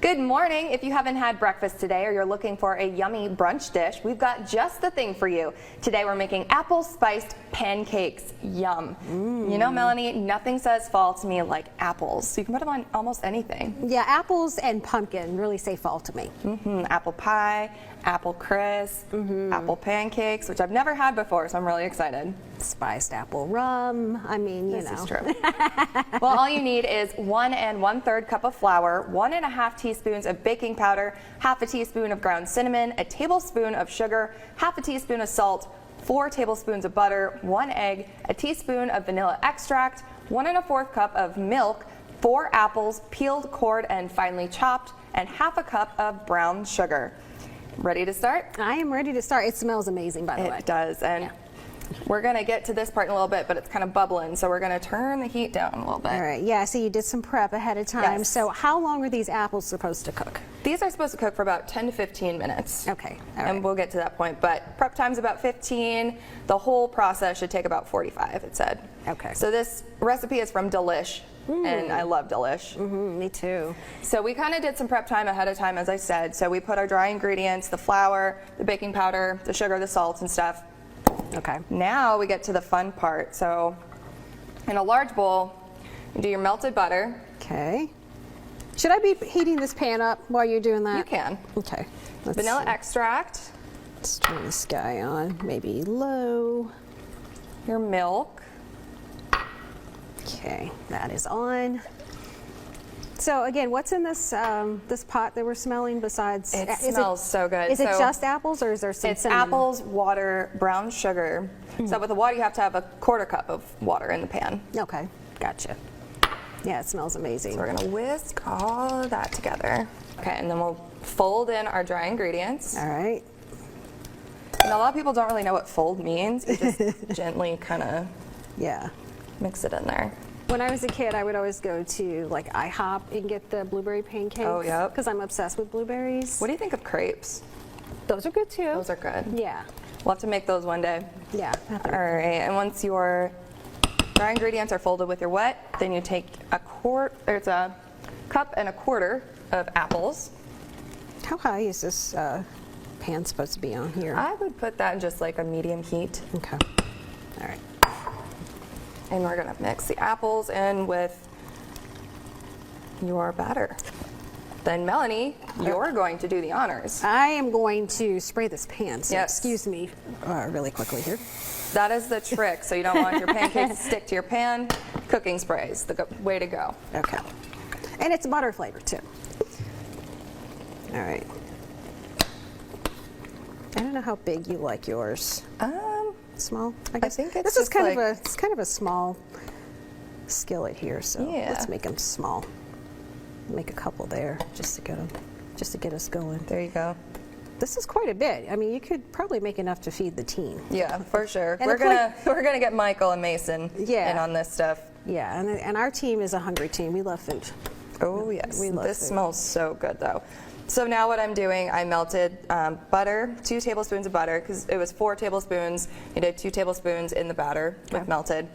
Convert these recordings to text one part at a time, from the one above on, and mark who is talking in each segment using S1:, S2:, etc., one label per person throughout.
S1: Good morning. If you haven't had breakfast today or you're looking for a yummy brunch dish, we've got just the thing for you. Today we're making apple spiced pancakes. Yum. You know, Melanie, nothing says fall to me like apples. So you can put them on almost anything.
S2: Yeah, apples and pumpkin really say fall to me.
S1: Apple pie, apple crisp, apple pancakes, which I've never had before, so I'm really excited.
S2: Spiced apple rum. I mean, you know.
S1: This is true. Well, all you need is 1 1/3 cup of flour, 1 1/2 teaspoons of baking powder, half a teaspoon of ground cinnamon, a tablespoon of sugar, half a teaspoon of salt, 4 tablespoons of butter, 1 egg, a teaspoon of vanilla extract, 1 1/4 cup of milk, 4 apples, peeled, cored, and finely chopped, and half a cup of brown sugar. Ready to start?
S2: I am ready to start. It smells amazing, by the way.
S1: It does, and we're going to get to this part in a little bit, but it's kind of bubbling, so we're going to turn the heat down a little bit.
S2: All right, yeah, so you did some prep ahead of time.
S1: Yes.
S2: So how long are these apples supposed to cook?
S1: These are supposed to cook for about 10 to 15 minutes.
S2: Okay, all right.
S1: And we'll get to that point, but prep time's about 15. The whole process should take about 45, it said.
S2: Okay.
S1: So this recipe is from Delish, and I love Delish.
S2: Me too.
S1: So we kind of did some prep time ahead of time, as I said. So we put our dry ingredients, the flour, the baking powder, the sugar, the salt, and stuff.
S2: Okay.
S1: Now we get to the fun part. So in a large bowl, you do your melted butter.
S2: Okay. Should I be heating this pan up while you're doing that?
S1: You can.
S2: Okay. Let's
S1: Vanilla
S2: see.
S1: extract,
S2: Let's turn this guy on, maybe low.
S1: your milk.
S2: Okay, that is on. So again, what's in this this pot that we're smelling besides?
S1: It smells so good.
S2: Is it just apples or is there some
S1: It's
S2: cinnamon?
S1: apples, water, brown sugar. So with the water, you have to have a 1/4 cup of water in the pan.
S2: Okay, gotcha. Yeah, it smells amazing.
S1: So we're gonna whisk all of that together. Okay, and then we'll fold in our dry ingredients.
S2: All right.
S1: And a lot of people don't really know what fold means. You just gently kind of
S2: Yeah.
S1: mix it in there.
S2: When I was a kid, I would always go to like IHOP and get the blueberry pancakes.
S1: Oh, yep.
S2: Because I'm obsessed with blueberries.
S1: What do you think of crepes?
S2: Those are good too.
S1: Those are good.
S2: Yeah.
S1: We'll have to make those one day.
S2: Yeah.
S1: All right, and once your dry ingredients are folded with your wet, then you take a cup and a 1/4 of apples.
S2: How high is this pan supposed to be on here?
S1: I would put that in just like a medium heat.
S2: Okay. All right.
S1: And we're gonna mix the apples in with your batter. Then Melanie, you're going to do the honors.
S2: I am going to spray this pan, so
S1: Yes.
S2: excuse me really quickly here.
S1: That is the trick, so you don't want your pancakes to stick to your pan. Cooking spray is the way to go.
S2: Okay. And it's butter flavor too. All right. I don't know how big you like yours. Small, I guess.
S1: think it's
S2: this is
S1: just
S2: kind
S1: like-
S2: of a small skillet here, so
S1: Yeah.
S2: let's make them small. Make a couple there just to get us going.
S1: There you go.
S2: This is quite a bit. I mean, you could probably make enough to feed the team.
S1: Yeah, for sure.
S2: And
S1: We're gonna get Michael and Mason
S2: Yeah.
S1: in on this stuff.
S2: Yeah, and our team is a hungry team. We love food.
S1: Oh yes,
S2: We love
S1: this
S2: food.
S1: smells so good though. So now what I'm doing, I melted butter, 2 tablespoons of butter, because it was 4 tablespoons. You did 2 tablespoons in the batter with melted,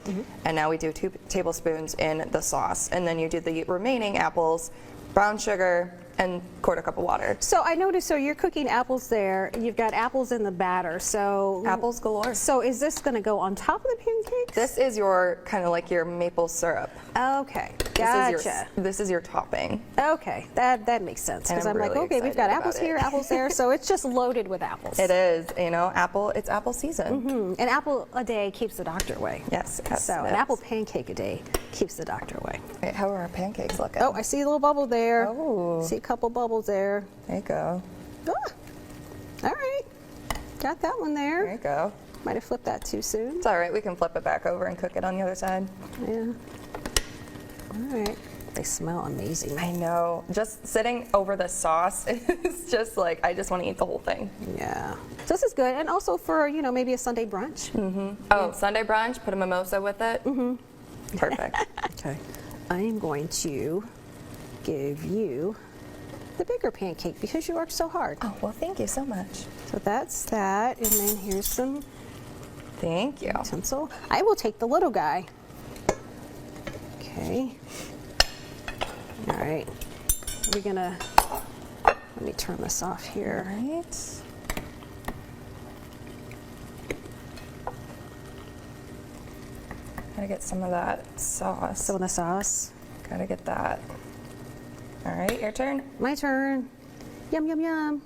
S1: and now we do 2 tablespoons in the sauce. And then you do the remaining apples, brown sugar, and 1/4 cup of water.
S2: So I noticed, so you're cooking apples there. You've got apples in the batter. So
S1: Apples galore.
S2: So is this going to go on top of the pancakes?
S1: This is your kind of like your maple syrup.
S2: Okay, gotcha.
S1: This is your topping.
S2: Okay, that makes sense
S1: And
S2: because
S1: I'm
S2: I'm like,
S1: really
S2: okay, we've got
S1: excited
S2: apples
S1: about
S2: here,
S1: it.
S2: apples there, so it's just loaded with apples.
S1: It is, you know, it's apple season.
S2: An apple a day keeps the doctor away.
S1: Yes, yes,
S2: So an
S1: yes.
S2: apple pancake a day keeps the doctor away.
S1: Wait, how are our pancakes looking?
S2: Oh, I see a little bubble there.
S1: Oh.
S2: See a couple bubbles there.
S1: There you go.
S2: Ah, all right, got that one
S1: There
S2: there.
S1: you go.
S2: Might have flipped that too soon.
S1: It's all right. We can flip it back over and cook it on the other side.
S2: Yeah. All right. They smell amazing.
S1: I know. Just sitting over the sauce is just like, I just want to eat the whole thing.
S2: Yeah. So this is good, and also for maybe a Sunday brunch.
S1: Oh, Sunday brunch, put a mimosa with it. Perfect.
S2: Okay. I am going to give you the bigger pancake because you work so hard.
S1: Oh, well, thank you so much.
S2: So that's that, and then here's some
S1: Thank you.
S2: utensil. I will take the little guy. Okay. All right. We're gonna Let me turn this off here.
S1: Right. Gotta get some of that sauce.
S2: Some of the sauce.
S1: Gotta get that. All right, your turn.
S2: My turn. Yum, yum, yum.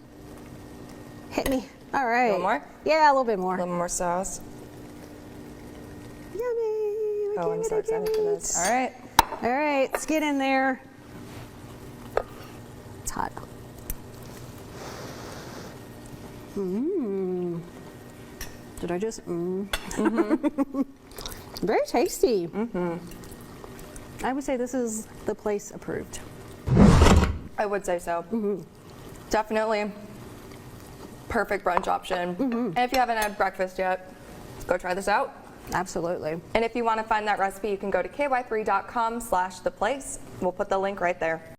S2: Hit me. All right.
S1: A little more?
S2: Yeah, a little bit more.
S1: A little more sauce.
S2: Yummy.
S1: Oh, I'm so excited for this. All right.
S2: All right, let's get in there. It's hot. Mmm. Did I just? Mm-hmm. Very tasty. Mm-hmm. I would say this is the place approved.
S1: I would say so.
S2: Mm-hmm.
S1: Definitely perfect brunch option.
S2: Mm-hmm.
S1: And if you haven't had breakfast yet, go try this out.
S2: Absolutely.
S1: And if you want to find that recipe, you can go to ky3.com/theplace. We'll put the link right there.